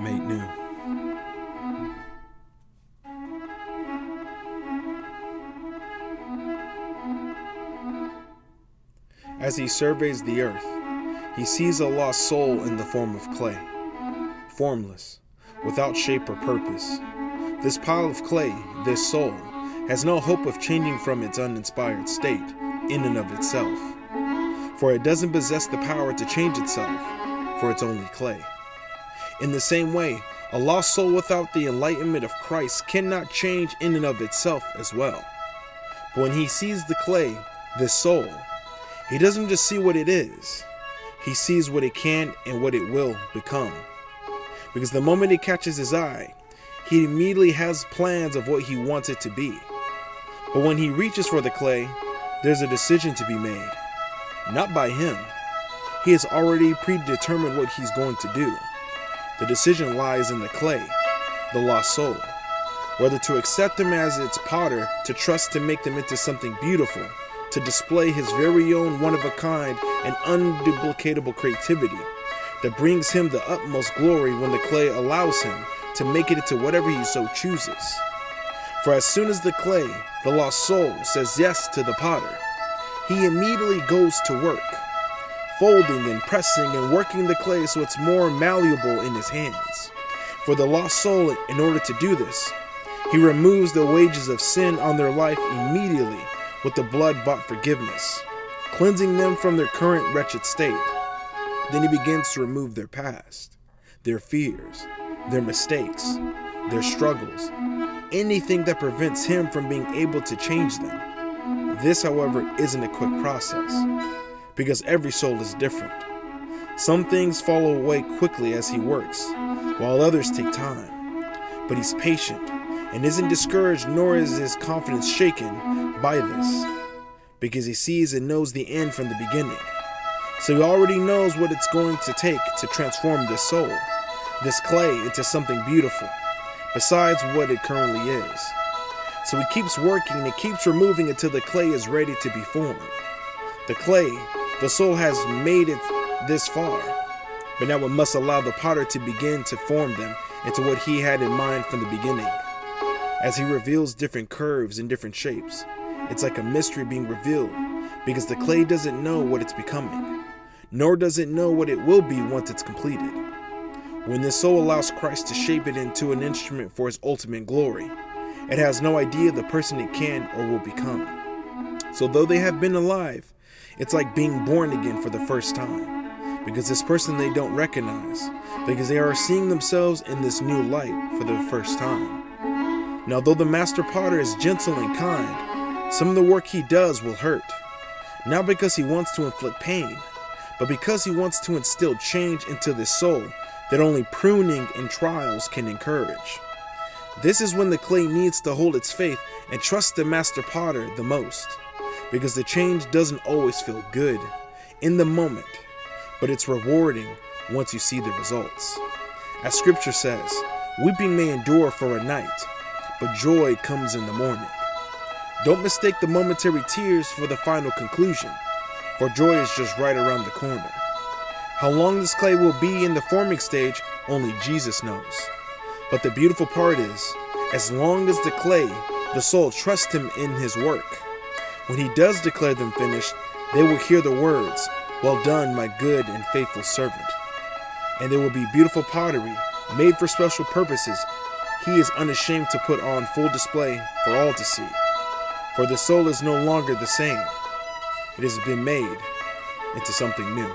made new. As he surveys the earth, he sees a lost soul in the form of clay, formless, without shape or purpose. This pile of clay, this soul, has no hope of changing from its uninspired state in and of itself, for it doesn't possess the power to change itself, for it's only clay. In the same way, a lost soul without the enlightenment of Christ cannot change in and of itself as well. But when he sees the clay, this soul, he doesn't just see what it is, he sees what it can and what it will become. Because the moment it catches his eye, he immediately has plans of what he wants it to be. But when he reaches for the clay, there's a decision to be made. Not by him. He has already predetermined what he's going to do. The decision lies in the clay, the lost soul. Whether to accept him as its potter, to trust to make them into something beautiful, to display his very own one-of-a-kind and unduplicatable creativity that brings him the utmost glory when the clay allows him to make it into whatever he so chooses. For as soon as the clay, the lost soul, says yes to the potter, he immediately goes to work, folding and pressing and working the clay so it's more malleable in his hands. For the lost soul, in order to do this, he removes the wages of sin on their life immediately with the blood-bought forgiveness, cleansing them from their current wretched state. Then he begins to remove their past, their fears, their mistakes, their struggles, anything that prevents him from being able to change them. This, however, isn't a quick process, because every soul is different. Some things fall away quickly as he works, while others take time. But he's patient and isn't discouraged, nor is his confidence shaken by this, because he sees and knows the end from the beginning. So he already knows what it's going to take to transform this soul, this clay, into something beautiful, besides what it currently is. So he keeps working and keeps removing until the clay is ready to be formed. The clay, the soul has made it this far, but now it must allow the potter to begin to form them into what he had in mind from the beginning. As he reveals different curves and different shapes, it's like a mystery being revealed, because the clay doesn't know what it's becoming, nor does it know what it will be once it's completed. When this soul allows Christ to shape it into an instrument for his ultimate glory, it has no idea the person it can or will become. So though they have been alive, it's like being born again for the first time, because this person they don't recognize, because they are seeing themselves in this new light for the first time. Now, though the master potter is gentle and kind, some of the work he does will hurt, not because he wants to inflict pain, but because he wants to instill change into this soul that only pruning and trials can encourage. This is when the clay needs to hold its faith and trust the master potter the most, because the change doesn't always feel good in the moment, but it's rewarding once you see the results. As scripture says, weeping may endure for a night, but joy comes in the morning. Don't mistake the momentary tears for the final conclusion, for joy is just right around the corner. How long this clay will be in the forming stage, only Jesus knows. But the beautiful part is, as long as the clay, the soul, trusts him in his work, when he does declare them finished, they will hear the words, "Well done, my good and faithful servant." And there will be beautiful pottery, made for special purposes, he is unashamed to put on full display for all to see. For the soul is no longer the same. It has been made into something new.